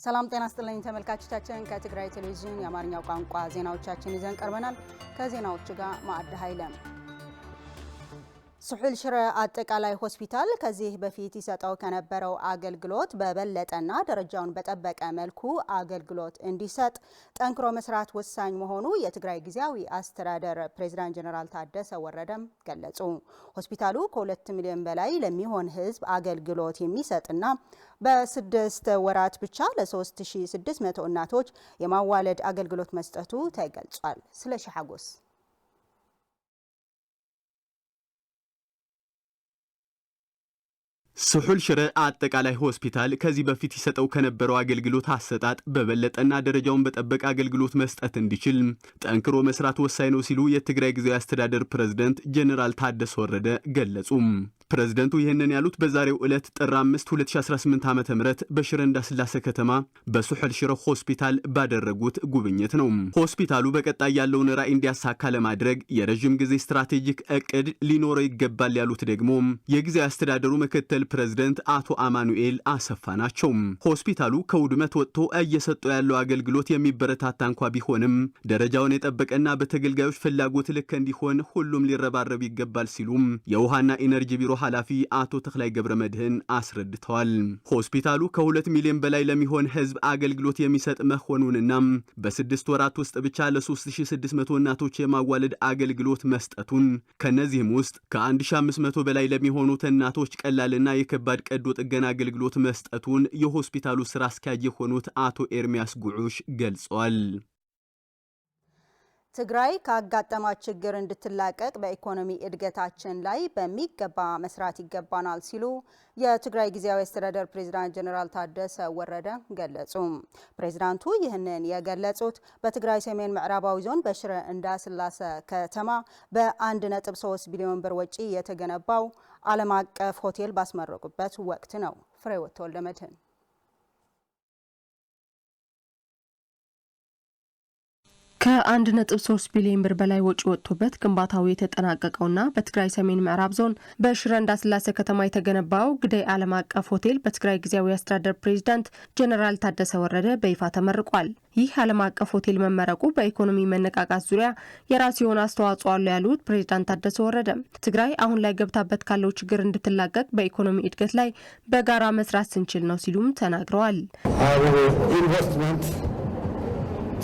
ሰላም ጤና ይስጥልኝ ተመልካቾቻችን ከትግራይ ቴሌቪዥን የአማርኛው ቋንቋ ዜናዎቻችን ይዘን ቀርበናል። ከዜናዎቹ ጋር ማዕድ ኃይለም። ስሑል ሽረ አጠቃላይ ሆስፒታል ከዚህ በፊት ይሰጠው ከነበረው አገልግሎት በበለጠና ደረጃውን በጠበቀ መልኩ አገልግሎት እንዲሰጥ ጠንክሮ መስራት ወሳኝ መሆኑ የትግራይ ጊዜያዊ አስተዳደር ፕሬዝዳንት ጀነራል ታደሰ ወረደም ገለጹ። ሆስፒታሉ ከ2 ሚሊዮን በላይ ለሚሆን ሕዝብ አገልግሎት የሚሰጥና በ6 ወራት ብቻ ለ3600 እናቶች የማዋለድ አገልግሎት መስጠቱ ተገልጿል። ስለሺ ሐጎስ ስሑል ሽረ አጠቃላይ ሆስፒታል ከዚህ በፊት ይሰጠው ከነበረው አገልግሎት አሰጣጥ በበለጠና ደረጃውን በጠበቀ አገልግሎት መስጠት እንዲችል ጠንክሮ መስራት ወሳኝ ነው ሲሉ የትግራይ ጊዜያዊ አስተዳደር ፕሬዝዳንት ጀነራል ታደሰ ወረደ ገለጹ። ፕሬዝዳንቱ ይህንን ያሉት በዛሬው ዕለት ጥር 5 2018 ዓ.ም በሽረ እንዳስላሴ ከተማ በስሑል ሽረ ሆስፒታል ባደረጉት ጉብኝት ነው። ሆስፒታሉ በቀጣይ ያለውን ራዕይ እንዲያሳካ ለማድረግ የረጅም ጊዜ ስትራቴጂክ እቅድ ሊኖረው ይገባል ያሉት ደግሞ የጊዜያዊ አስተዳደሩ ምክትል ፕሬዝዳንት አቶ አማኑኤል አሰፋ ናቸው። ሆስፒታሉ ከውድመት ወጥቶ እየሰጠ ያለው አገልግሎት የሚበረታታ እንኳ ቢሆንም ደረጃውን የጠበቀና በተገልጋዮች ፍላጎት ልክ እንዲሆን ሁሉም ሊረባረብ ይገባል ሲሉ የውሃና ኢነርጂ ቢሮ ኃላፊ አቶ ተክላይ ገብረ መድህን አስረድተዋል። ሆስፒታሉ ከ2 ሚሊዮን በላይ ለሚሆን ሕዝብ አገልግሎት የሚሰጥ መሆኑንና በ6 ወራት ውስጥ ብቻ ለ3600 እናቶች የማዋለድ አገልግሎት መስጠቱን ከነዚህም ውስጥ ከ1500 በላይ ለሚሆኑት እናቶች ቀላልና የከባድ ቀዶ ጥገና አገልግሎት መስጠቱን የሆስፒታሉ ስራ አስኪያጅ የሆኑት አቶ ኤርሚያስ ጉዑሽ ገልጸዋል። ትግራይ ካጋጠማት ችግር እንድትላቀቅ በኢኮኖሚ እድገታችን ላይ በሚገባ መስራት ይገባናል ሲሉ የትግራይ ጊዜያዊ አስተዳደር ፕሬዝዳንት ጀነራል ታደሰ ወረደ ገለጹ። ፕሬዝዳንቱ ይህንን የገለጹት በትግራይ ሰሜን ምዕራባዊ ዞን በሽረ እንዳስላሴ ከተማ በ1.3 ቢሊዮን ብር ወጪ የተገነባው ዓለም አቀፍ ሆቴል ባስመረቁበት ወቅት ነው። ፍሬወት ወልደመድህን ከ1.3 ቢሊዮን ብር በላይ ወጪ ወጥቶበት ግንባታው የተጠናቀቀውና በትግራይ ሰሜን ምዕራብ ዞን በሽረ እንዳስላሴ ከተማ የተገነባው ግደይ ዓለም አቀፍ ሆቴል በትግራይ ጊዜያዊ አስተዳደር ፕሬዝዳንት ጀነራል ታደሰ ወረደ በይፋ ተመርቋል። ይህ ዓለም አቀፍ ሆቴል መመረቁ በኢኮኖሚ መነቃቃት ዙሪያ የራሱ የሆነ አስተዋጽኦ አለው ያሉት ፕሬዝዳንት ታደሰ ወረደ ትግራይ አሁን ላይ ገብታበት ካለው ችግር እንድትላቀቅ በኢኮኖሚ እድገት ላይ በጋራ መስራት ስንችል ነው ሲሉም ተናግረዋል።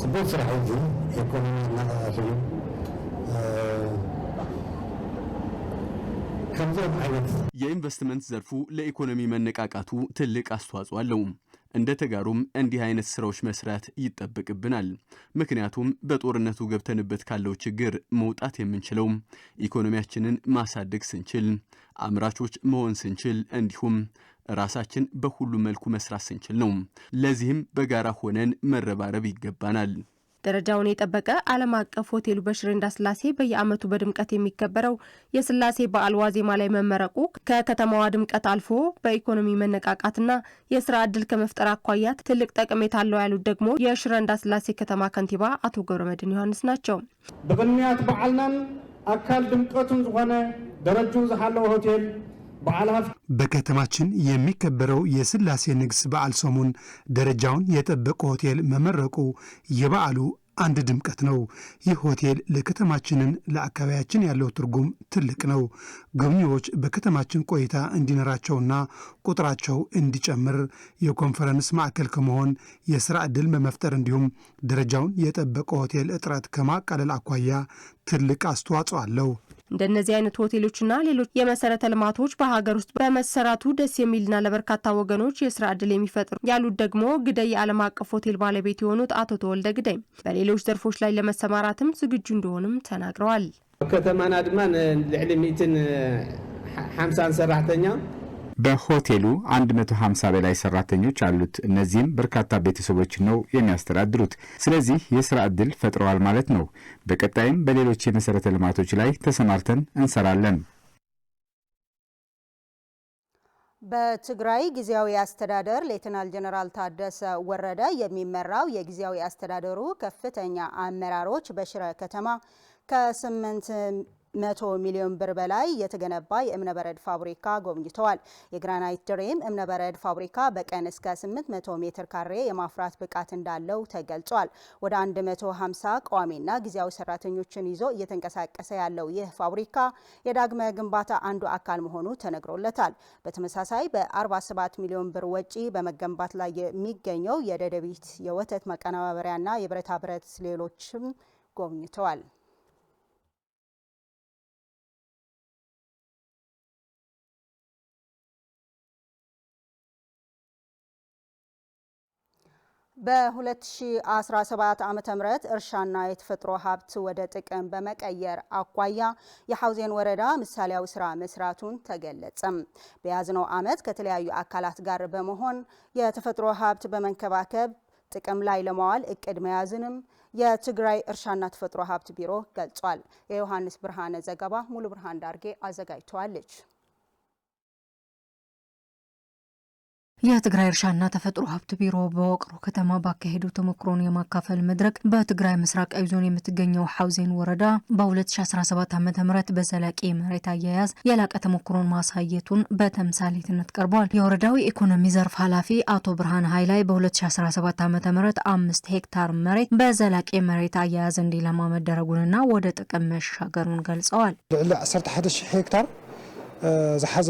ጽቡቅ ስራ እዚህ ኢኮኖሚ እናታችሁ ከምዘም አይነት የኢንቨስትመንት ዘርፉ ለኢኮኖሚ መነቃቃቱ ትልቅ አስተዋጽኦ አለው። እንደ ተጋሩም እንዲህ አይነት ስራዎች መስራት ይጠበቅብናል። ምክንያቱም በጦርነቱ ገብተንበት ካለው ችግር መውጣት የምንችለው ኢኮኖሚያችንን ማሳደግ ስንችል፣ አምራቾች መሆን ስንችል፣ እንዲሁም ራሳችን በሁሉ መልኩ መስራት ስንችል ነው። ለዚህም በጋራ ሆነን መረባረብ ይገባናል። ደረጃውን የጠበቀ ዓለም አቀፍ ሆቴሉ በሽረ እንዳስላሴ በየዓመቱ በድምቀት የሚከበረው የስላሴ በዓል ዋዜማ ላይ መመረቁ ከከተማዋ ድምቀት አልፎ በኢኮኖሚ መነቃቃትና የስራ ዕድል ከመፍጠር አኳያ ትልቅ ጠቀሜታ አለው ያሉት ደግሞ የሽረ እንዳስላሴ ከተማ ከንቲባ አቶ ገብረመድህን ዮሐንስ ናቸው። በቅድሚያት በዓልናን አካል ድምቀቱን ዝኾነ ደረጃው ዝሓለው ሆቴል በከተማችን የሚከበረው የስላሴ ንግስ በዓል ሰሞን ደረጃውን የጠበቀ ሆቴል መመረቁ የበዓሉ አንድ ድምቀት ነው። ይህ ሆቴል ለከተማችንን ለአካባቢያችን ያለው ትርጉም ትልቅ ነው። ጎብኚዎች በከተማችን ቆይታ እንዲኖራቸውና ቁጥራቸው እንዲጨምር የኮንፈረንስ ማዕከል ከመሆን የስራ ዕድል በመፍጠር እንዲሁም ደረጃውን የጠበቀ ሆቴል እጥረት ከማቃለል አኳያ ትልቅ አስተዋጽኦ አለው። እንደነዚህ አይነት ሆቴሎችና ሌሎች የመሰረተ ልማቶች በሀገር ውስጥ በመሰራቱ ደስ የሚልና ለበርካታ ወገኖች የስራ ዕድል የሚፈጥሩ ያሉት ደግሞ ግደይ የዓለም አቀፍ ሆቴል ባለቤት የሆኑት አቶ ተወልደ ግደይ በሌሎች ዘርፎች ላይ ለመሰማራትም ዝግጁ እንደሆኑም ተናግረዋል። ከተማና ድማ ልዕሊ 150 ሰራተኛ በሆቴሉ 150 በላይ ሰራተኞች አሉት። እነዚህም በርካታ ቤተሰቦችን ነው የሚያስተዳድሩት። ስለዚህ የስራ ዕድል ፈጥረዋል ማለት ነው። በቀጣይም በሌሎች የመሰረተ ልማቶች ላይ ተሰማርተን እንሰራለን። በትግራይ ጊዜያዊ አስተዳደር ሌተናል ጀነራል ታደሰ ወረደ የሚመራው የጊዜያዊ አስተዳደሩ ከፍተኛ አመራሮች በሽረ ከተማ ከ8 100 ሚሊዮን ብር በላይ የተገነባ የእብነበረድ ፋብሪካ ጎብኝተዋል። የግራናይት ድሬም እብነበረድ ፋብሪካ በቀን እስከ 800 ሜትር ካሬ የማፍራት ብቃት እንዳለው ተገልጿል። ወደ 150 ቋሚና ጊዜያዊ ሰራተኞችን ይዞ እየተንቀሳቀሰ ያለው ይህ ፋብሪካ የዳግመ ግንባታ አንዱ አካል መሆኑ ተነግሮለታል። በተመሳሳይ በ47 ሚሊዮን ብር ወጪ በመገንባት ላይ የሚገኘው የደደቢት የወተት ማቀነባበሪያና የብረታ ብረት ሌሎችም ጎብኝተዋል። በ2017 ዓመተ ምህረት እርሻና የተፈጥሮ ሀብት ወደ ጥቅም በመቀየር አኳያ የሐውዜን ወረዳ ምሳሌያዊ ስራ መስራቱን ተገለጸም። በያዝነው ዓመት ከተለያዩ አካላት ጋር በመሆን የተፈጥሮ ሀብት በመንከባከብ ጥቅም ላይ ለማዋል እቅድ መያዝንም የትግራይ እርሻና ተፈጥሮ ሀብት ቢሮ ገልጿል። የዮሐንስ ብርሃነ ዘገባ ሙሉ ብርሃን ዳርጌ አዘጋጅተዋለች። የትግራይ እርሻና ተፈጥሮ ሀብት ቢሮ በውቅሮ ከተማ ባካሄዱ ተሞክሮን የማካፈል መድረክ በትግራይ ምስራቃዊ ዞን የምትገኘው ሐውዜን ወረዳ በ2017 ዓ.ም በዘላቂ መሬት አያያዝ የላቀ ተሞክሮን ማሳየቱን በተምሳሌትነት ቀርቧል። የወረዳው ኢኮኖሚ ዘርፍ ኃላፊ አቶ ብርሃን ኃይላይ በ2017 ዓ.ም 5 ሄክታር መሬት በዘላቂ መሬት አያያዝ እንዲለማ መደረጉንና ወደ ጥቅም መሻገሩን ገልጸዋል። 11 ሄክታር ዝሓዘ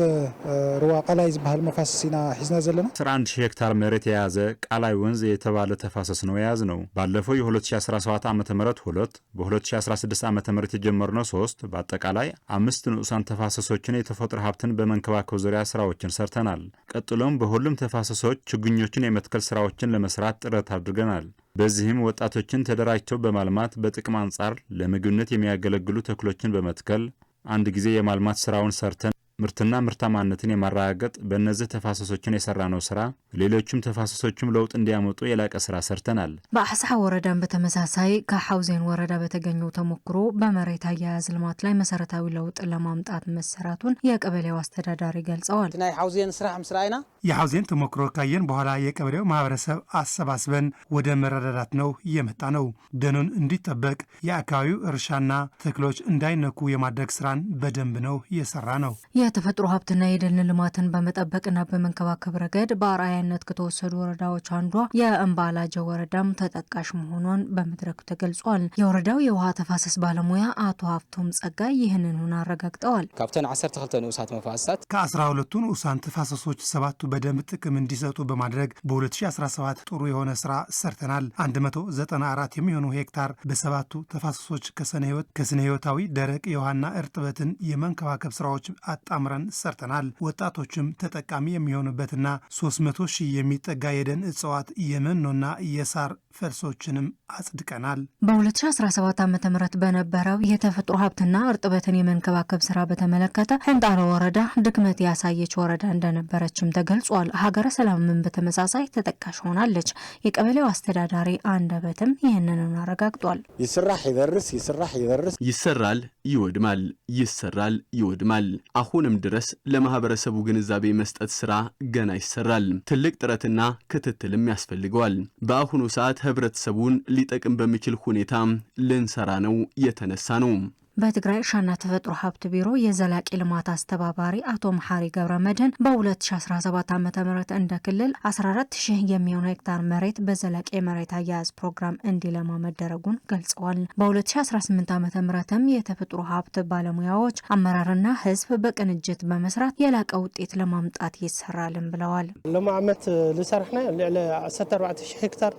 ሩባ ቃላይ ዝበሃል መፋሰስ ኢና ሒዝና ዘለና 11 ሄክታር መሬት የያዘ ቃላይ ወንዝ የተባለ ተፋሰስ ነው የያዝ ነው። ባለፈው የ2017 ዓ.ም 2 በ2016 ዓ.ም የጀመርነው 3 በአጠቃላይ 5 ንዑሳን ተፋሰሶችን የተፈጥሮ ሀብትን በመንከባከብ ዙሪያ ስራዎችን ሰርተናል። ቀጥሎም በሁሉም ተፋሰሶች ችግኞችን የመትከል ስራዎችን ለመስራት ጥረት አድርገናል። በዚህም ወጣቶችን ተደራጅተው በማልማት በጥቅም አንጻር ለምግብነት የሚያገለግሉ ተክሎችን በመትከል አንድ ጊዜ የማልማት ስራውን ሰርተን ምርትና ምርታማነትን የማረጋገጥ በእነዚህ ተፋሰሶችን የሰራነው ስራ ሌሎችም ተፋሰሶችም ለውጥ እንዲያመጡ የላቀ ስራ ሰርተናል። በአሕሳሓ ወረዳን በተመሳሳይ ከሐውዜን ወረዳ በተገኘው ተሞክሮ በመሬት አያያዝ ልማት ላይ መሰረታዊ ለውጥ ለማምጣት መሰራቱን የቀበሌው አስተዳዳሪ ገልጸዋል። ናይ ሐውዜን ስራሕ ምስራይና የሐውዜን ተሞክሮ ካየን በኋላ የቀበሌው ማህበረሰብ አሰባስበን ወደ መረዳዳት ነው የመጣ ነው። ደኑን እንዲጠበቅ የአካባቢው እርሻና ተክሎች እንዳይነኩ የማድረግ ስራን በደንብ ነው የሰራ ነው። የተፈጥሮ ሀብትና የደን ልማትን በመጠበቅና በመንከባከብ ረገድ በአርአያነት ከተወሰዱ ወረዳዎች አንዷ የእምባላጀ ወረዳም ተጠቃሽ መሆኗን በመድረኩ ተገልጿል። የወረዳው የውሃ ተፋሰስ ባለሙያ አቶ ሀፍቶም ጸጋይ ይህንን አረጋግጠዋል። ካብተን 12 ንዑሳት መፋሰሳት ከ12ቱ ንዑሳን ተፋሰሶች 7ቱ በደንብ ጥቅም እንዲሰጡ በማድረግ በ2017 ጥሩ የሆነ ስራ ሰርተናል። 194 የሚሆኑ ሄክታር በ7ቱ ተፋሰሶች ከስነ ህይወታዊ ደረቅ የውሃና እርጥበትን የመንከባከብ ስራዎች አጣምረን ሰርተናል። ወጣቶችም ተጠቃሚ የሚሆኑበትና 300 ሺህ የሚጠጋ የደን እጽዋት የመኖና የሳር ፈልሶችንም አጽድቀናል። በ2017 ዓ.ም በነበረው የተፈጥሮ ሀብትና እርጥበትን የመንከባከብ ስራ በተመለከተ ሕንጣሎ ወረዳ ድክመት ያሳየች ወረዳ እንደነበረችም ተገልጿል። ሀገረ ሰላምን በተመሳሳይ ተጠቃሽ ሆናለች። የቀበሌው አስተዳዳሪ አንደበትም ይህንን አረጋግጧል። ይሰራል፣ ይወድማል፣ ይሰራል፣ ይወድማል። አሁንም ድረስ ለማህበረሰቡ ግንዛቤ መስጠት ስራ ገና ይሰራል። ትልቅ ጥረትና ክትትልም ያስፈልገዋል። በአሁኑ ሰዓት ህብረተሰቡን ሊጠቅም በሚችል ሁኔታ ልንሰራ ነው የተነሳ ነው። በትግራይ እርሻና ተፈጥሮ ሀብት ቢሮ የዘላቂ ልማት አስተባባሪ አቶ መሐሪ ገብረ መድህን በ2017 ዓ.ም እንደ ክልል 14000 የሚሆን ሄክታር መሬት በዘላቂ መሬት አያያዝ ፕሮግራም እንዲለማ መደረጉን ገልጸዋል። በ2018 ዓ.ም የተፈጥሮ ሀብት ባለሙያዎች አመራርና ህዝብ በቅንጅት በመስራት የላቀ ውጤት ለማምጣት ይሰራልን ብለዋል። ለማዓመት ልሰርሕና ልዕሊ 14000 ሄክታር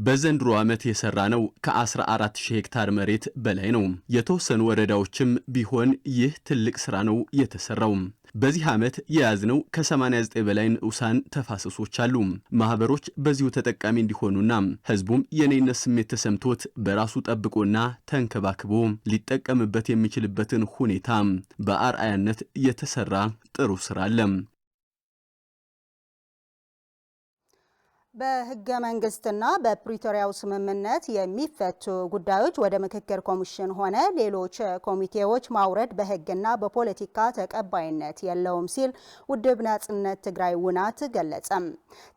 በዘንድሮ ዓመት የሰራ ነው ከ14000 ሄክታር መሬት በላይ ነው። የተወሰኑ ወረዳዎችም ቢሆን ይህ ትልቅ ስራ ነው የተሰራው። በዚህ ዓመት የያዝነው ከ89 በላይ ንዑሳን ተፋሰሶች አሉ። ማህበሮች በዚሁ ተጠቃሚ እንዲሆኑና ህዝቡም የኔነት ስሜት ተሰምቶት በራሱ ጠብቆና ተንከባክቦ ሊጠቀምበት የሚችልበትን ሁኔታ በአርአያነት የተሰራ ጥሩ ስራ አለ። በህገ መንግስትና በፕሪቶሪያው ስምምነት የሚፈቱ ጉዳዮች ወደ ምክክር ኮሚሽን ሆነ ሌሎች ኮሚቴዎች ማውረድ በህግና በፖለቲካ ተቀባይነት የለውም ሲል ውድብ ናጽነት ትግራይ ውናት ገለጸም።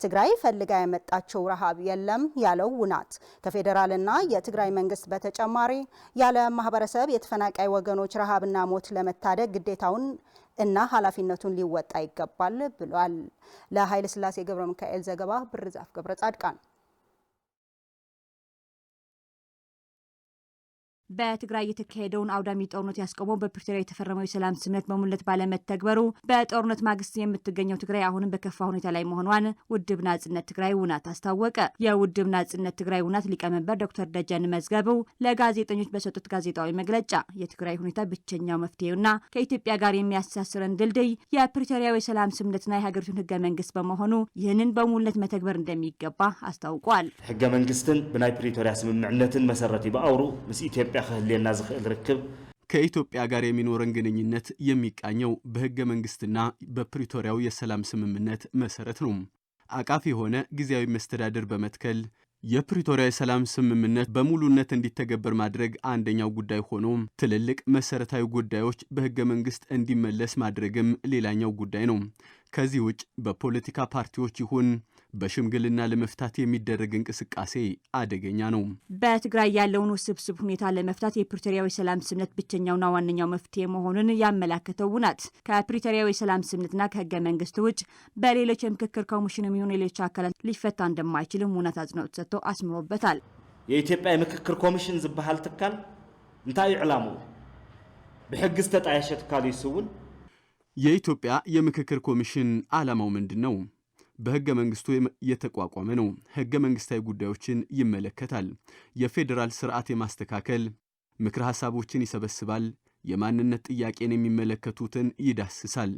ትግራይ ፈልጋ የመጣችው ረሃብ የለም ያለው ውናት ከፌዴራልና የትግራይ መንግስት በተጨማሪ ያለ ማህበረሰብ የተፈናቃይ ወገኖች ረሃብና ሞት ለመታደግ ግዴታውን እና ኃላፊነቱን ሊወጣ ይገባል ብሏል። ለኃይለ ሥላሴ ገብረ ሚካኤል ዘገባ ብርዛፍ ገብረ ጻድቃን። በትግራይ የተካሄደውን አውዳሚ ጦርነት ያስቆመው በፕሪቶሪያ የተፈረመው የሰላም ስምምነት በሙላት ባለመተግበሩ በጦርነት ማግስት የምትገኘው ትግራይ አሁንም በከፋ ሁኔታ ላይ መሆኗን ውድብ ናጽነት ትግራይ ውናት አስታወቀ። የውድብ ናጽነት ትግራይ ውናት ሊቀመንበር ዶክተር ደጀን መዝገቡ ለጋዜጠኞች በሰጡት ጋዜጣዊ መግለጫ የትግራይ ሁኔታ ብቸኛው መፍትሄውና ከኢትዮጵያ ጋር የሚያስተሳስረን ድልድይ የፕሪቶሪያው የሰላም ስምምነትና የሀገሪቱን ህገ መንግስት በመሆኑ ይህንን በሙላት መተግበር እንደሚገባ አስታውቋል። ህገ መንግስትን በናይ ፕሪቶሪያ ስምምነትን መሰረት ይባውሩ ምስ ኢትዮጵያ ከህሊና ዝኽእል ርክብ ከኢትዮጵያ ጋር የሚኖረን ግንኙነት የሚቃኘው በህገ መንግስትና በፕሪቶሪያው የሰላም ስምምነት መሰረት ነው። አቃፊ የሆነ ጊዜያዊ መስተዳድር በመትከል የፕሪቶሪያ የሰላም ስምምነት በሙሉነት እንዲተገበር ማድረግ አንደኛው ጉዳይ ሆኖ ትልልቅ መሰረታዊ ጉዳዮች በህገ መንግስት እንዲመለስ ማድረግም ሌላኛው ጉዳይ ነው። ከዚህ ውጭ በፖለቲካ ፓርቲዎች ይሁን በሽምግልና ለመፍታት የሚደረግ እንቅስቃሴ አደገኛ ነው። በትግራይ ያለውን ውስብስብ ሁኔታ ለመፍታት የፕሪቶሪያው የሰላም ስምምነት ብቸኛውና ዋነኛው መፍትሄ መሆኑን ያመላከተው ውናት ከፕሪቶሪያው የሰላም ስምምነትና ከህገ መንግስት ውጭ በሌሎች የምክክር ኮሚሽንም ይሁን ሌሎች አካላት ሊፈታ እንደማይችልም ውናት አጽንኦት ሰጥቶ አስምሮበታል። የኢትዮጵያ የምክክር ኮሚሽን ዝበሃል ትካል እንታይ ዕላሙ ብሕጊ ዝተጣየሸ ትካል ይስውን የኢትዮጵያ የምክክር ኮሚሽን ዓላማው ምንድነው? በህገ መንግስቱ የተቋቋመ ነው። ህገ መንግስታዊ ጉዳዮችን ይመለከታል። የፌዴራል ስርዓት የማስተካከል ምክር ሐሳቦችን ይሰበስባል። የማንነት ጥያቄን የሚመለከቱትን ይዳስሳል።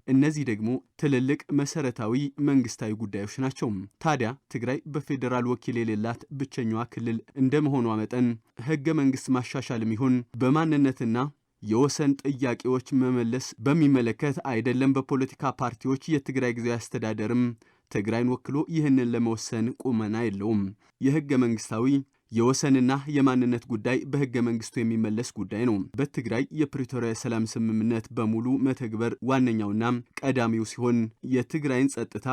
እነዚህ ደግሞ ትልልቅ መሰረታዊ መንግስታዊ ጉዳዮች ናቸው። ታዲያ ትግራይ በፌዴራል ወኪል የሌላት ብቸኛዋ ክልል እንደመሆኗ መጠን ህገ መንግስት ማሻሻልም ይሁን በማንነትና የወሰን ጥያቄዎች መመለስ በሚመለከት አይደለም። በፖለቲካ ፓርቲዎች የትግራይ ጊዜያዊ አስተዳደርም ትግራይን ወክሎ ይህንን ለመወሰን ቁመና የለውም። የህገ መንግስታዊ የወሰንና የማንነት ጉዳይ በህገ መንግስቱ የሚመለስ ጉዳይ ነው። በትግራይ የፕሪቶሪያ የሰላም ስምምነት በሙሉ መተግበር ዋነኛውና ቀዳሚው ሲሆን የትግራይን ጸጥታ፣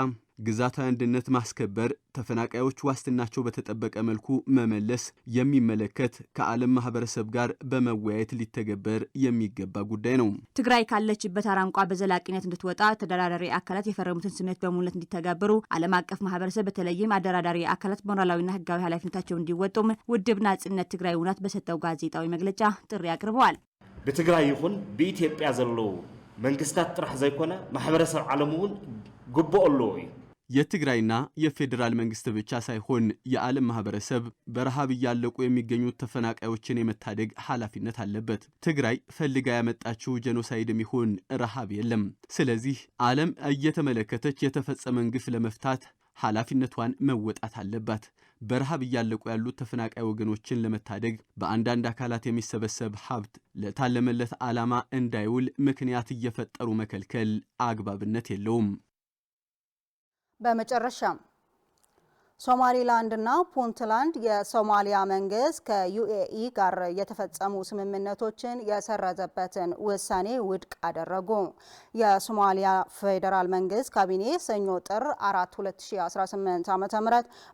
ግዛታዊ አንድነት ማስከበር፣ ተፈናቃዮች ዋስትናቸው በተጠበቀ መልኩ መመለስ የሚመለከት ከዓለም ማህበረሰብ ጋር በመወያየት ሊተገበር የሚገባ ጉዳይ ነው። ትግራይ ካለችበት አራንቋ በዘላቂነት እንድትወጣ ተደራዳሪ አካላት የፈረሙትን ስምምነት በሙላት እንዲተገበሩ ዓለም አቀፍ ማህበረሰብ በተለይም አደራዳሪ አካላት ሞራላዊና ህጋዊ ኃላፊነታቸውን እንዲወጡም ውድብ ናጽነት ትግራይ ውናት በሰጠው ጋዜጣዊ መግለጫ ጥሪ አቅርበዋል። በትግራይ ይሁን በኢትዮጵያ ዘለው መንግስታት ጥራሕ ዘይኮነ ማህበረሰብ ዓለም እውን ግቦ አለው። የትግራይና የፌዴራል መንግስት ብቻ ሳይሆን የዓለም ማህበረሰብ በረሃብ እያለቁ የሚገኙት ተፈናቃዮችን የመታደግ ኃላፊነት አለበት። ትግራይ ፈልጋ ያመጣችው ጄኖሳይድም ይሁን ረሃብ የለም። ስለዚህ ዓለም እየተመለከተች የተፈጸመን ግፍ ለመፍታት ኃላፊነቷን መወጣት አለባት። በረሃብ እያለቁ ያሉት ተፈናቃይ ወገኖችን ለመታደግ በአንዳንድ አካላት የሚሰበሰብ ሀብት ለታለመለት ዓላማ እንዳይውል ምክንያት እየፈጠሩ መከልከል አግባብነት የለውም። በመጨረሻም ሶማሊላንድና ፑንትላንድ የሶማሊያ መንግስት ከዩኤኢ ጋር የተፈጸሙ ስምምነቶችን የሰረዘበትን ውሳኔ ውድቅ አደረጉ። የሶማሊያ ፌዴራል መንግስት ካቢኔ ሰኞ ጥር 4 2018 ዓ.ም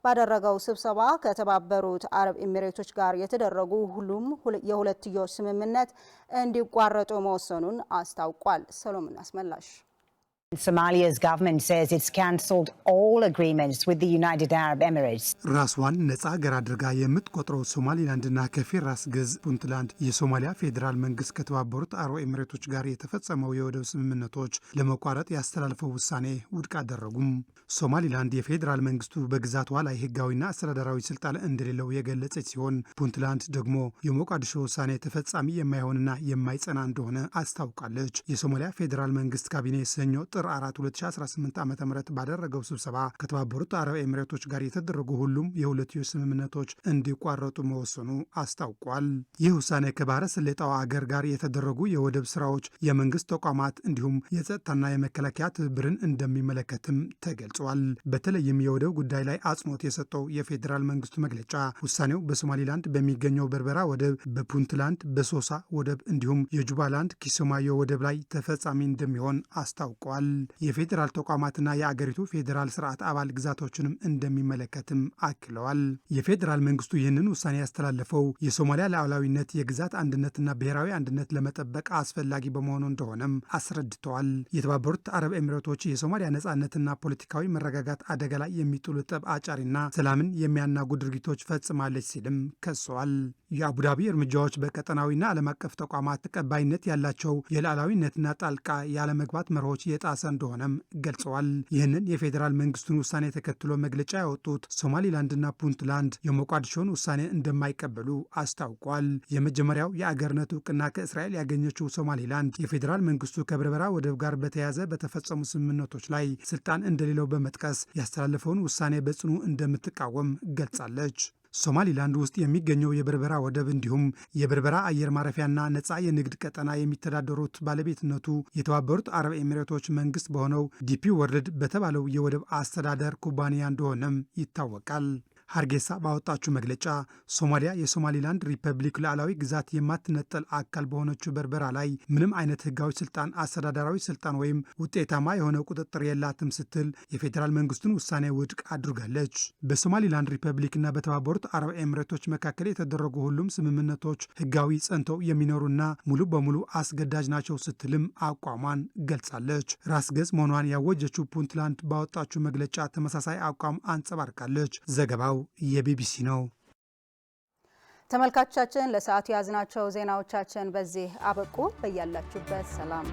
ባደረገው ስብሰባ ከተባበሩት አረብ ኤሚሬቶች ጋር የተደረጉ ሁሉም የሁለትዮሽ ስምምነት እንዲቋረጡ መወሰኑን አስታውቋል። ሰሎሞን አስመላሽ Somalia's government says it's cancelled all agreements with the United Arab Emirates. ራስዋን ነጻ ሀገር አድርጋ የምትቆጥረው ሶማሊላንድና ከፊል ራስ ገዝ ፑንትላንድ የሶማሊያ ፌዴራል መንግስት ከተባበሩት አረብ ኤሚሬቶች ጋር የተፈጸመው የወደብ ስምምነቶች ለመቋረጥ ያስተላልፈው ውሳኔ ውድቅ አደረጉም። ሶማሊላንድ የፌዴራል መንግስቱ በግዛቷ ላይ ህጋዊና አስተዳደራዊ ስልጣን እንደሌለው የገለጸች ሲሆን ፑንትላንድ ደግሞ የሞቃዲሾ ውሳኔ ተፈጻሚ የማይሆንና የማይጸና እንደሆነ አስታውቃለች። የሶማሊያ ፌዴራል መንግስት ካቢኔ ሰኞ ጥር 4 2018 ዓ.ም ባደረገው ስብሰባ ከተባበሩት አረብ ኤሚሬቶች ጋር የተደረጉ ሁሉም የሁለትዮሽ ስምምነቶች እንዲቋረጡ መወሰኑ አስታውቋል። ይህ ውሳኔ ከባህረ ሰላጤው አገር ጋር የተደረጉ የወደብ ስራዎች፣ የመንግስት ተቋማት እንዲሁም የጸጥታና የመከላከያ ትብብርን እንደሚመለከትም ተገልጿል። በተለይም የወደብ ጉዳይ ላይ አጽንኦት የሰጠው የፌዴራል መንግስቱ መግለጫ ውሳኔው በሶማሊላንድ በሚገኘው በርበራ ወደብ፣ በፑንትላንድ በሶሳ ወደብ እንዲሁም የጁባላንድ ኪስማዮ ወደብ ላይ ተፈጻሚ እንደሚሆን አስታውቋል። የፌዴራል ተቋማትና የአገሪቱ ፌዴራል ስርዓት አባል ግዛቶችንም እንደሚመለከትም አክለዋል። የፌዴራል መንግስቱ ይህንን ውሳኔ ያስተላለፈው የሶማሊያ ሉዓላዊነት፣ የግዛት አንድነትና ብሔራዊ አንድነት ለመጠበቅ አስፈላጊ በመሆኑ እንደሆነም አስረድተዋል። የተባበሩት አረብ ኤሚሬቶች የሶማሊያ ነጻነትና ፖለቲካዊ መረጋጋት አደጋ ላይ የሚጥሉ ጠብ አጫሪና ሰላምን የሚያናጉ ድርጊቶች ፈጽማለች ሲልም ከሰዋል። የአቡዳቢ እርምጃዎች በቀጠናዊና ዓለም አቀፍ ተቋማት ተቀባይነት ያላቸው የሉዓላዊነትና ጣልቃ ያለመግባት መርሆች የጣሰ እንደሆነም ገልጸዋል። ይህንን የፌዴራል መንግስቱን ውሳኔ ተከትሎ መግለጫ ያወጡት ሶማሊላንድና ፑንትላንድ የሞቃዲሾን ውሳኔ እንደማይቀበሉ አስታውቋል። የመጀመሪያው የአገርነት እውቅና ከእስራኤል ያገኘችው ሶማሊላንድ የፌዴራል መንግስቱ ከበርበራ ወደብ ጋር በተያያዘ በተፈጸሙ ስምምነቶች ላይ ስልጣን እንደሌለው በመጥቀስ ያስተላለፈውን ውሳኔ በጽኑ እንደምትቃወም ገልጻለች። ሶማሊላንድ ውስጥ የሚገኘው የበርበራ ወደብ እንዲሁም የበርበራ አየር ማረፊያና ነፃ የንግድ ቀጠና የሚተዳደሩት ባለቤትነቱ የተባበሩት አረብ ኤሚሬቶች መንግስት በሆነው ዲፒ ወርልድ በተባለው የወደብ አስተዳደር ኩባንያ እንደሆነም ይታወቃል። ሀርጌሳ ባወጣችው መግለጫ ሶማሊያ የሶማሊላንድ ሪፐብሊክ ሉዓላዊ ግዛት የማትነጠል አካል በሆነችው በርበራ ላይ ምንም አይነት ህጋዊ ስልጣን፣ አስተዳደራዊ ስልጣን ወይም ውጤታማ የሆነ ቁጥጥር የላትም ስትል የፌዴራል መንግስቱን ውሳኔ ውድቅ አድርጋለች። በሶማሊላንድ ሪፐብሊክና በተባበሩት አረብ ኤሚሬቶች መካከል የተደረጉ ሁሉም ስምምነቶች ህጋዊ ጸንተው የሚኖሩና ሙሉ በሙሉ አስገዳጅ ናቸው ስትልም አቋሟን ገልጻለች። ራስ ገዝ መሆኗን ያወጀችው ፑንትላንድ ባወጣችው መግለጫ ተመሳሳይ አቋም አንጸባርቃለች። ዘገባው የቢቢሲ ነው። ተመልካቾቻችን ለሰዓቱ ያዝናቸው ዜናዎቻችን በዚህ አበቁ። በያላችሁበት ሰላም